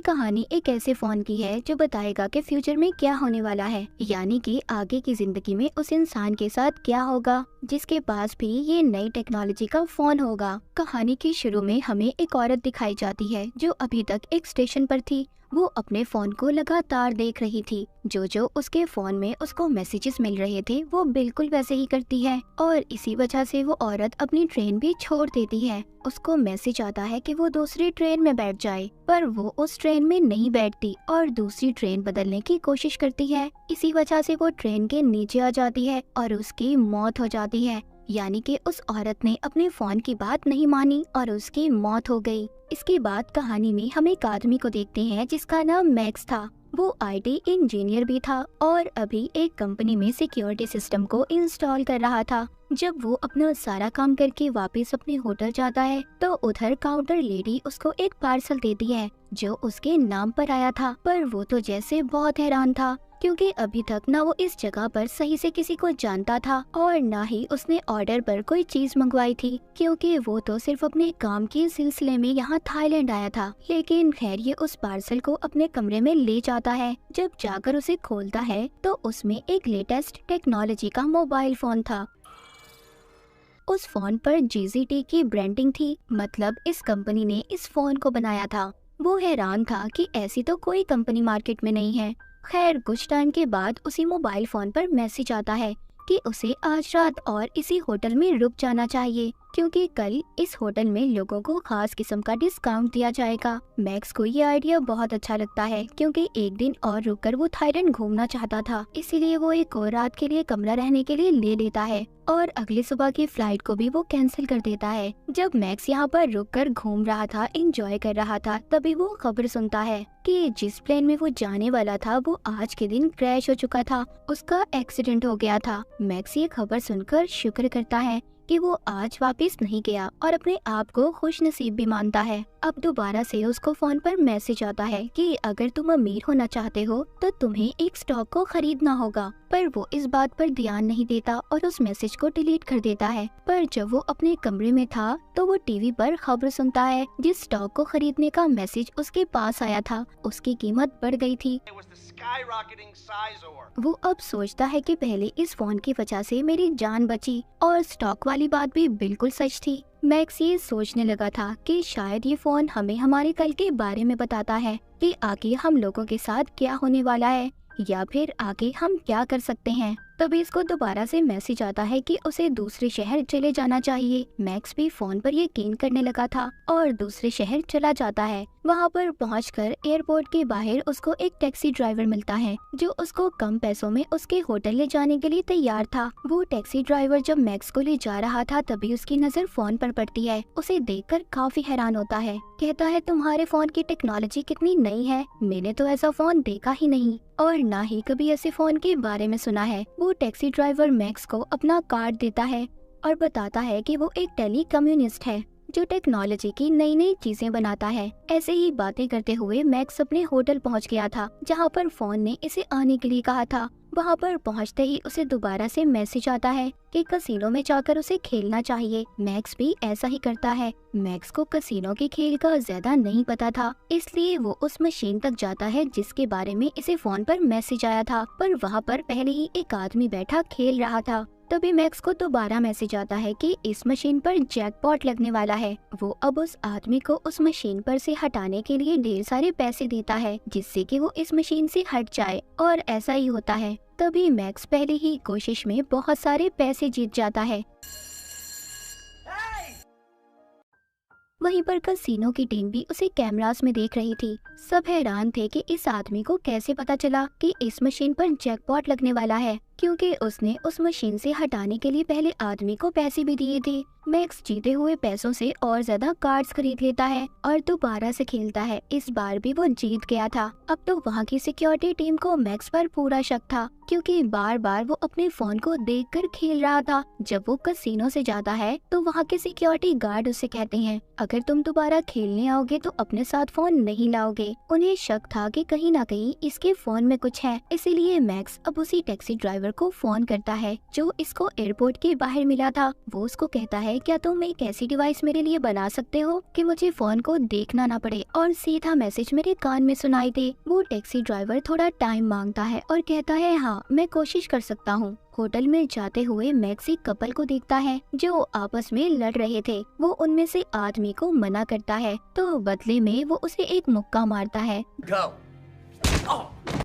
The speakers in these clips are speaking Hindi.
कहानी एक ऐसे फोन की है जो बताएगा कि फ्यूचर में क्या होने वाला है, यानी कि आगे की जिंदगी में उस इंसान के साथ क्या होगा जिसके पास भी ये नई टेक्नोलॉजी का फोन होगा। कहानी के शुरू में हमें एक औरत दिखाई जाती है जो अभी तक एक स्टेशन पर थी। वो अपने फोन को लगातार देख रही थी। जो उसके फोन में उसको मैसेजेस मिल रहे थे वो बिल्कुल वैसे ही करती है और इसी वजह से वो औरत अपनी ट्रेन भी छोड़ देती है। उसको मैसेज आता है कि वो दूसरी ट्रेन में बैठ जाए, पर वो उस ट्रेन में नहीं बैठती और दूसरी ट्रेन बदलने की कोशिश करती है। इसी वजह से वो ट्रेन के नीचे आ जाती है और उसकी मौत हो जाती है, यानी कि उस औरत ने अपने फोन की बात नहीं मानी और उसकी मौत हो गई। इसके बाद कहानी में हम एक आदमी को देखते हैं जिसका नाम मैक्स था। वो आईटी इंजीनियर भी था और अभी एक कंपनी में सिक्योरिटी सिस्टम को इंस्टॉल कर रहा था। जब वो अपना सारा काम करके वापस अपने होटल जाता है तो उधर काउंटर लेडी उसको एक पार्सल देती है जो उसके नाम पर आया था। पर वो तो जैसे बहुत हैरान था क्योंकि अभी तक ना वो इस जगह पर सही से किसी को जानता था और ना ही उसने ऑर्डर पर कोई चीज मंगवाई थी, क्योंकि वो तो सिर्फ अपने काम के सिलसिले में यहाँ थाईलैंड आया था। लेकिन खैर ये उस पार्सल को अपने कमरे में ले जाता है। जब जाकर उसे खोलता है तो उसमें एक लेटेस्ट टेक्नोलॉजी का मोबाइल फोन था। उस फोन पर जीजीटी की ब्रांडिंग थी, मतलब इस कंपनी ने इस फोन को बनाया था। वो हैरान था कि ऐसी तो कोई कंपनी मार्केट में नहीं है। खैर कुछ टाइम के बाद उसी मोबाइल फोन पर मैसेज आता है कि उसे आज रात और इसी होटल में रुक जाना चाहिए क्योंकि कल इस होटल में लोगों को खास किस्म का डिस्काउंट दिया जाएगा। मैक्स को ये आइडिया बहुत अच्छा लगता है क्योंकि एक दिन और रुककर वो थाईलैंड घूमना चाहता था, इसीलिए वो एक और रात के लिए कमरा रहने के लिए ले लेता है और अगली सुबह की फ्लाइट को भी वो कैंसिल कर देता है। जब मैक्स यहाँ पर रुककर घूम रहा था, एंजॉय कर रहा था, तभी वो खबर सुनता है कि जिस प्लेन में वो जाने वाला था वो आज के दिन क्रैश हो चुका था, उसका एक्सीडेंट हो गया था। मैक्स ये खबर सुनकर शुक्र करता है कि वो आज वापस नहीं गया और अपने आप को खुश नसीब भी मानता है। अब दोबारा से उसको फोन पर मैसेज आता है कि अगर तुम अमीर होना चाहते हो तो तुम्हें एक स्टॉक को खरीदना होगा, पर वो इस बात पर ध्यान नहीं देता और उस मैसेज को डिलीट कर देता है। पर जब वो अपने कमरे में था तो वो टीवी पर खबर सुनता है जिस स्टॉक को खरीदने का मैसेज उसके पास आया था उसकी कीमत बढ़ गई थी। वो अब सोचता है कि पहले इस फोन की वजह से मेरी जान बची और स्टॉक वाली बात भी बिल्कुल सच थी। मैक्स ये सोचने लगा था कि शायद ये फोन हमें हमारे कल के बारे में बताता है कि आगे हम लोगों के साथ क्या होने वाला है या फिर आगे हम क्या कर सकते हैं। तभी इसको दोबारा से मैसेज आता है कि उसे दूसरे शहर चले जाना चाहिए। मैक्स भी फोन पर यकीन करने लगा था और दूसरे शहर चला जाता है। वहाँ पर पहुंचकर एयरपोर्ट के बाहर उसको एक टैक्सी ड्राइवर मिलता है जो उसको कम पैसों में उसके होटल ले जाने के लिए तैयार था। वो टैक्सी ड्राइवर जब मैक्स को ले जा रहा था तभी उसकी नजर फोन पर पड़ती है। उसे देखकर काफी हैरान होता है। कहता है तुम्हारे फोन की टेक्नोलॉजी कितनी नई है, मैंने तो ऐसा फोन देखा ही नहीं और ना ही कभी ऐसे फोन के बारे में सुना है। वो टैक्सी ड्राइवर मैक्स को अपना कार्ड देता है और बताता है कि वो एक टेली कम्युनिस्ट है जो टेक्नोलॉजी की नई नई चीजें बनाता है। ऐसे ही बातें करते हुए मैक्स अपने होटल पहुंच गया था जहां पर फोन ने इसे आने के लिए कहा था। वहां पर पहुंचते ही उसे दोबारा से मैसेज आता है कि कसिनो में जाकर उसे खेलना चाहिए। मैक्स भी ऐसा ही करता है। मैक्स को कसिनो के खेल का ज्यादा नहीं पता था, इसलिए वो उस मशीन तक जाता है जिसके बारे में इसे फोन पर मैसेज आया था, पर वहाँ पर पहले ही एक आदमी बैठा खेल रहा था। तभी मैक्स को दोबारा मैसेज आता है कि इस मशीन पर जैकपॉट लगने वाला है। वो अब उस आदमी को उस मशीन पर से हटाने के लिए ढेर सारे पैसे देता है जिससे कि वो इस मशीन से हट जाए और ऐसा ही होता है। तभी मैक्स पहले ही कोशिश में बहुत सारे पैसे जीत जाता है। वहीं पर कसिनो की टीम भी उसे कैमरास में देख रही थी। सब हैरान थे कि इस आदमी को कैसे पता चला कि इस मशीन पर जैकपॉट लगने वाला है, क्योंकि उसने उस मशीन से हटाने के लिए पहले आदमी को पैसे भी दिए थे। मैक्स जीते हुए पैसों से और ज्यादा कार्ड्स खरीद लेता है और दोबारा से खेलता है। इस बार भी वो जीत गया था। अब तो वहाँ की सिक्योरिटी टीम को मैक्स पर पूरा शक था क्योंकि बार बार वो अपने फोन को देखकर खेल रहा था। जब वो कसिनो से जाता है तो वहाँ के सिक्योरिटी गार्ड उसे कहते हैं अगर तुम दोबारा खेलने आओगे तो अपने साथ फोन नहीं लाओगे। उन्हें शक था कि कहीं ना कहीं इसके फोन में कुछ है, इसीलिए मैक्स अब उसी टैक्सी ड्राइवर ऑफिसर को फोन करता है जो इसको एयरपोर्ट के बाहर मिला था। वो उसको कहता है, क्या तुम एक ऐसी डिवाइस मेरे लिए बना सकते हो कि मुझे फोन को देखना ना पड़े और सीधा मैसेज मेरे कान में सुनाई दे। वो टैक्सी ड्राइवर थोड़ा टाइम मांगता है और कहता है, हाँ मैं कोशिश कर सकता हूँ। होटल में जाते हुए मैक्स एक कपल को देखता है जो आपस में लड़ रहे थे। वो उनमें से आदमी को मना करता है तो बदले में वो उसे एक मुक्का मारता है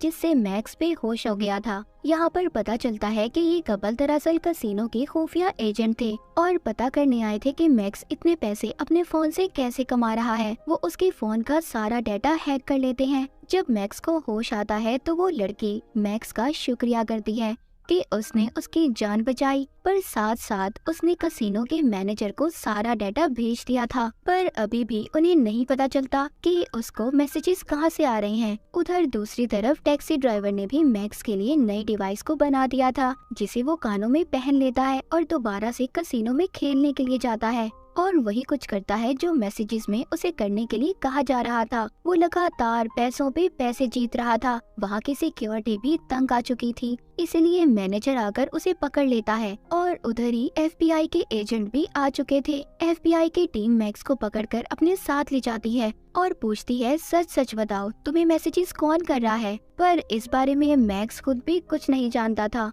जिससे मैक्स बेहोश हो गया था। यहाँ पर पता चलता है कि ये कपल दरअसल कसिनो के खुफिया एजेंट थे और पता करने आए थे कि मैक्स इतने पैसे अपने फोन से कैसे कमा रहा है। वो उसके फोन का सारा डाटा हैक कर लेते हैं। जब मैक्स को होश आता है तो वो लड़की मैक्स का शुक्रिया करती है कि उसने उसकी जान बचाई, पर साथ साथ उसने कसिनो के मैनेजर को सारा डाटा भेज दिया था। पर अभी भी उन्हें नहीं पता चलता कि उसको मैसेजेस कहां से आ रहे हैं। उधर दूसरी तरफ टैक्सी ड्राइवर ने भी मैक्स के लिए नई डिवाइस को बना दिया था जिसे वो कानों में पहन लेता है और दोबारा से कसिनो में खेलने के लिए जाता है और वही कुछ करता है जो मैसेजेस में उसे करने के लिए कहा जा रहा था। वो लगातार पैसों पे पैसे जीत रहा था। वहाँ की सिक्योरिटी भी तंग आ चुकी थी, इसलिए मैनेजर आकर उसे पकड़ लेता है और उधर ही FBI के एजेंट भी आ चुके थे। FBI की टीम मैक्स को पकड़कर अपने साथ ले जाती है और पूछती है, सच सच बताओ तुम्हें मैसेजेस कौन कर रहा है। पर इस बारे में मैक्स खुद भी कुछ नहीं जानता था।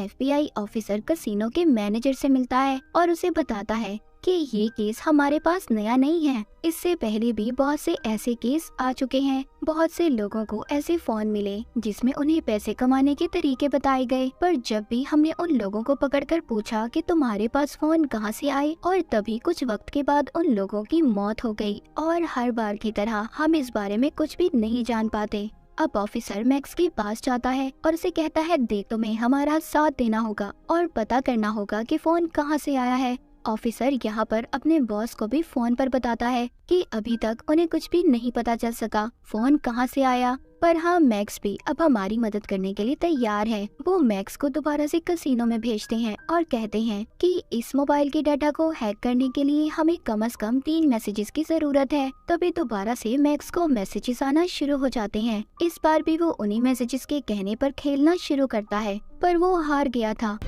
FBI ऑफिसर कसिनो के मैनेजर से मिलता है और उसे बताता है कि ये केस हमारे पास नया नहीं है। इससे पहले भी बहुत से ऐसे केस आ चुके हैं। बहुत से लोगों को ऐसे फोन मिले जिसमें उन्हें पैसे कमाने के तरीके बताए गए, पर जब भी हमने उन लोगों को पकड़कर पूछा कि तुम्हारे पास फोन कहां से आए, और तभी कुछ वक्त के बाद उन लोगों की मौत हो गई। और हर बार की तरह हम इस बारे में कुछ भी नहीं जान पाते। अब ऑफिसर मैक्स के पास जाता है और उसे कहता है, देख तुम्हें हमारा साथ देना होगा और पता करना होगा कि फोन कहां से आया है। ऑफिसर यहाँ पर अपने बॉस को भी फोन पर बताता है कि अभी तक उन्हें कुछ भी नहीं पता चल सका फोन कहाँ से आया, पर हाँ मैक्स भी अब हमारी मदद करने के लिए तैयार है। वो मैक्स को दोबारा से कसिनो में भेजते हैं और कहते हैं कि इस मोबाइल के डाटा को हैक करने के लिए हमें कम से कम 3 मैसेजेस की जरूरत है। तभी दोबारा से मैक्स को मैसेजेस आना शुरू हो जाते हैं। इस बार भी वो उन्हीं मैसेजेस के कहने पर खेलना शुरू करता है, पर वो हार गया था।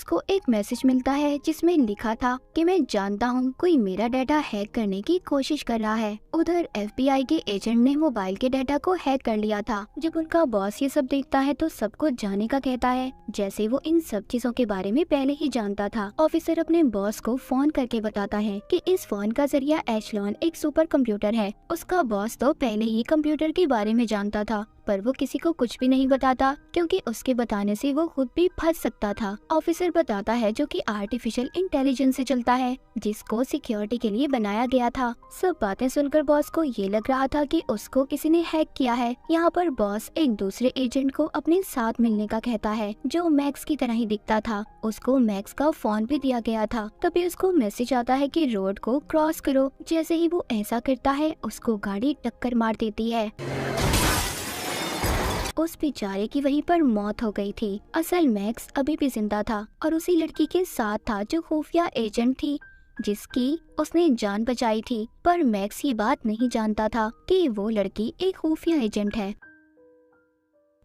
को एक मैसेज मिलता है जिसमें लिखा था कि मैं जानता हूँ कोई मेरा डाटा हैक करने की कोशिश कर रहा है। उधर FBI के एजेंट ने मोबाइल के डाटा को हैक कर लिया था। जब उनका बॉस ये सब देखता है तो सब कुछ जाने का कहता है, जैसे वो इन सब चीजों के बारे में पहले ही जानता था। ऑफिसर अपने बॉस को फोन करके बताता है कि इस फोन का जरिया एशलॉन एक सुपर कंप्यूटर है। उसका बॉस तो पहले ही कंप्यूटर के बारे में जानता था, पर वो किसी को कुछ भी नहीं बताता क्योंकि उसके बताने से वो खुद भी फंस सकता था। ऑफिसर बताता है जो कि आर्टिफिशियल इंटेलिजेंस से चलता है, जिसको सिक्योरिटी के लिए बनाया गया था। सब बातें सुनकर बॉस को ये लग रहा था कि उसको किसी ने हैक किया है। यहाँ पर बॉस एक दूसरे एजेंट को अपने साथ मिलने का कहता है जो मैक्स की तरह ही दिखता था। उसको मैक्स का फोन भी दिया गया था। तभी उसको मैसेज आता है कि रोड को क्रॉस करो। जैसे ही वो ऐसा करता है उसको गाड़ी टक्कर मार देती है। उस बेचारे की वहीं पर मौत हो गई थी। असल मैक्स अभी भी जिंदा था और उसी लड़की के साथ था जो खुफिया एजेंट थी जिसकी उसने जान बचाई थी। पर मैक्स ये बात नहीं जानता था कि वो लड़की एक खुफिया एजेंट है।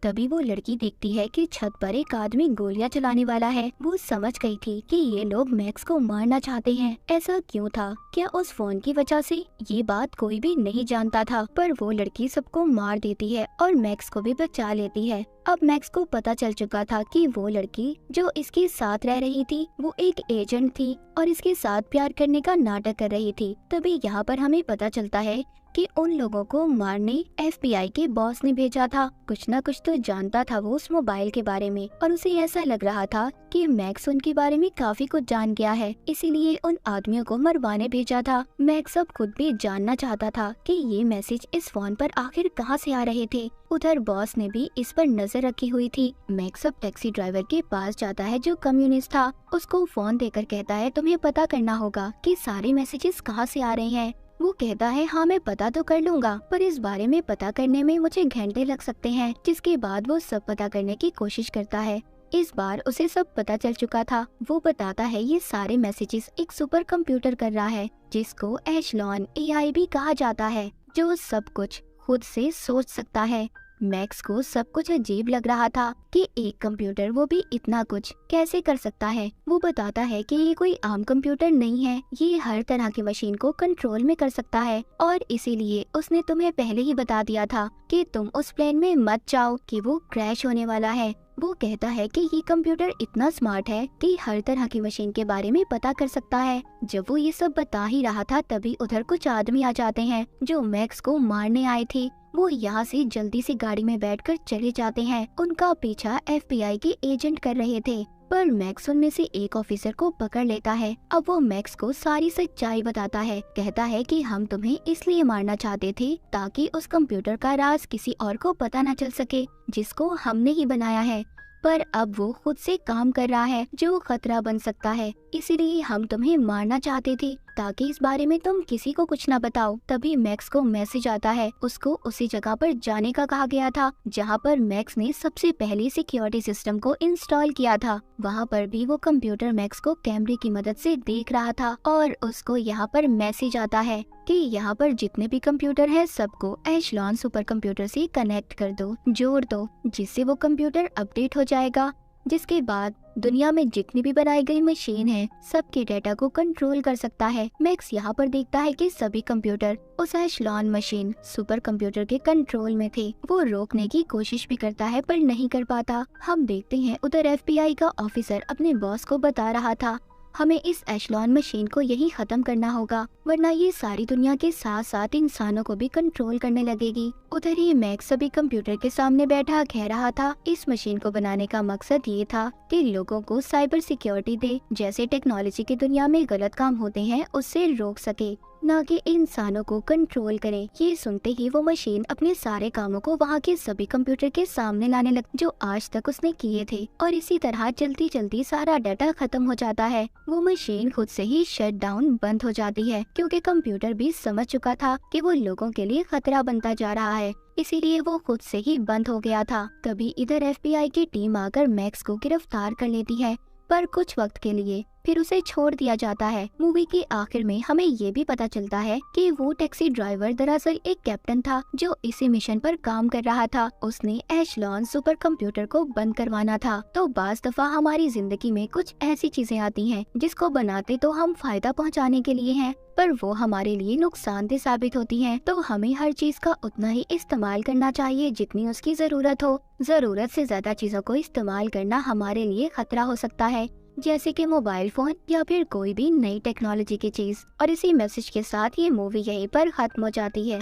तभी वो लड़की देखती है कि छत पर एक आदमी गोलियां चलाने वाला है। वो समझ गई थी कि ये लोग मैक्स को मारना चाहते हैं। ऐसा क्यों था? क्या उस फोन की वजह से? ये बात कोई भी नहीं जानता था, पर वो लड़की सबको मार देती है और मैक्स को भी बचा लेती है। अब मैक्स को पता चल चुका था कि वो लड़की जो इसके साथ रह रही थी वो एक एजेंट थी और इसके साथ प्यार करने का नाटक कर रही थी। तभी यहाँ पर हमें पता चलता है कि उन लोगों को मारने FBI के बॉस ने भेजा था। कुछ न कुछ तो जानता था वो उस मोबाइल के बारे में और उसे ऐसा लग रहा था कि मैक्स उनके बारे में काफी कुछ जान गया है, इसीलिए उन आदमियों को मरवाने भेजा था। मैक्स अब खुद भी जानना चाहता था कि ये मैसेज इस फोन पर आखिर कहां से आ रहे थे। उधर बॉस ने भी इस पर नजर रखी हुई थी। मैक्स अब टैक्सी ड्राइवर के पास जाता है जो कम्युनिस्ट था। उसको फोन देकर कहता है तुम्हें पता करना होगा कि सारे मैसेजेस कहां से आ रहे हैं। वो कहता है हाँ मैं पता तो कर लूंगा, पर इस बारे में पता करने में मुझे घंटे लग सकते हैं। जिसके बाद वो सब पता करने की कोशिश करता है। इस बार उसे सब पता चल चुका था। वो बताता है ये सारे मैसेजेस एक सुपर कंप्यूटर कर रहा है जिसको एशलॉन AI भी कहा जाता है, जो सब कुछ खुद से सोच सकता है। मैक्स को सब कुछ अजीब लग रहा था कि एक कंप्यूटर, वो भी इतना कुछ, कैसे कर सकता है। वो बताता है कि ये कोई आम कंप्यूटर नहीं है, ये हर तरह की मशीन को कंट्रोल में कर सकता है और इसीलिए उसने तुम्हें पहले ही बता दिया था कि तुम उस प्लेन में मत जाओ कि वो क्रैश होने वाला है। वो कहता है कि ये कंप्यूटर इतना स्मार्ट है कि हर तरह की मशीन के बारे में पता कर सकता है। जब वो ये सब बता ही रहा था तभी उधर कुछ आदमी आ जाते हैं जो मैक्स को मारने आए थे। वो यहाँ से जल्दी से गाड़ी में बैठकर चले जाते हैं। उनका पीछा FBI के एजेंट कर रहे थे, पर मैक्स उनमें से एक ऑफिसर को पकड़ लेता है। अब वो मैक्स को सारी सच्चाई बताता है। कहता है कि हम तुम्हें इसलिए मारना चाहते थे ताकि उस कंप्यूटर का राज किसी और को पता न चल सके जिसको हमने ही बनाया है, पर अब वो खुद से काम कर रहा है जो खतरा बन सकता है। इसीलिए हम तुम्हें मारना चाहते थे ताकि इस बारे में तुम किसी को कुछ न बताओ। तभी मैक्स को मैसेज आता है। उसको उसी जगह पर जाने का कहा गया था जहाँ पर मैक्स ने सबसे पहले सिक्योरिटी सिस्टम को इंस्टॉल किया था। वहाँ पर भी वो कंप्यूटर मैक्स को कैमरे की मदद से देख रहा था और उसको यहाँ पर मैसेज आता है कि यहाँ पर जितने भी कंप्यूटर हैं सबको एशलॉन सुपर कंप्यूटर से कनेक्ट कर दो, जोड़ दो, जिससे वो कंप्यूटर अपडेट हो जाएगा, जिसके बाद दुनिया में जितनी भी बनाई गई मशीन है सबके डेटा को कंट्रोल कर सकता है। मैक्स यहाँ पर देखता है कि सभी कंप्यूटर उस एशलॉन मशीन सुपर कंप्यूटर के कंट्रोल में थे। वो रोकने की कोशिश भी करता है पर नहीं कर पाता। हम देखते हैं उधर FBI का ऑफिसर अपने बॉस को बता रहा था हमें इस एशलॉन मशीन को यही खत्म करना होगा, वरना ये सारी दुनिया के साथ साथ इंसानों को भी कंट्रोल करने लगेगी। उधर ही मैक्स सभी कंप्यूटर के सामने बैठा कह रहा था इस मशीन को बनाने का मकसद ये था कि लोगों को साइबर सिक्योरिटी दे, जैसे टेक्नोलॉजी की दुनिया में गलत काम होते हैं उससे रोक सके, न कि इंसानों को कंट्रोल करे। ये सुनते ही वो मशीन अपने सारे कामों को वहाँ के सभी कंप्यूटर के सामने लाने लग जो आज तक उसने किए थे, और इसी तरह जल्दी जल्दी सारा डाटा खत्म हो जाता है। वो मशीन खुद से ही शट डाउन बंद हो जाती है क्योंकि कंप्यूटर भी समझ चुका था कि वो लोगों के लिए खतरा बनता जा रहा है, इसीलिए वो खुद से ही बंद हो गया था। तभी इधर FBI की टीम आकर मैक्स को गिरफ्तार कर लेती है, पर कुछ वक्त के लिए फिर उसे छोड़ दिया जाता है। मूवी के आखिर में हमें ये भी पता चलता है कि वो टैक्सी ड्राइवर दरअसल एक कैप्टन था जो इसी मिशन पर काम कर रहा था। उसने एशलॉन सुपर कंप्यूटर को बंद करवाना था। तो बाज दफा हमारी जिंदगी में कुछ ऐसी चीजें आती हैं जिसको बनाते तो हम फायदा पहुंचाने के लिए हैं, पर वो हमारे लिए नुकसानदेह साबित होती हैं। तो हमें हर चीज का उतना ही इस्तेमाल करना चाहिए जितनी उसकी जरूरत हो। जरूरत से ज्यादा चीजों को इस्तेमाल करना हमारे लिए खतरा हो सकता है, जैसे कि मोबाइल फोन या फिर कोई भी नई टेक्नोलॉजी की चीज। और इसी मैसेज के साथ ये मूवी यहीं पर खत्म हो जाती है।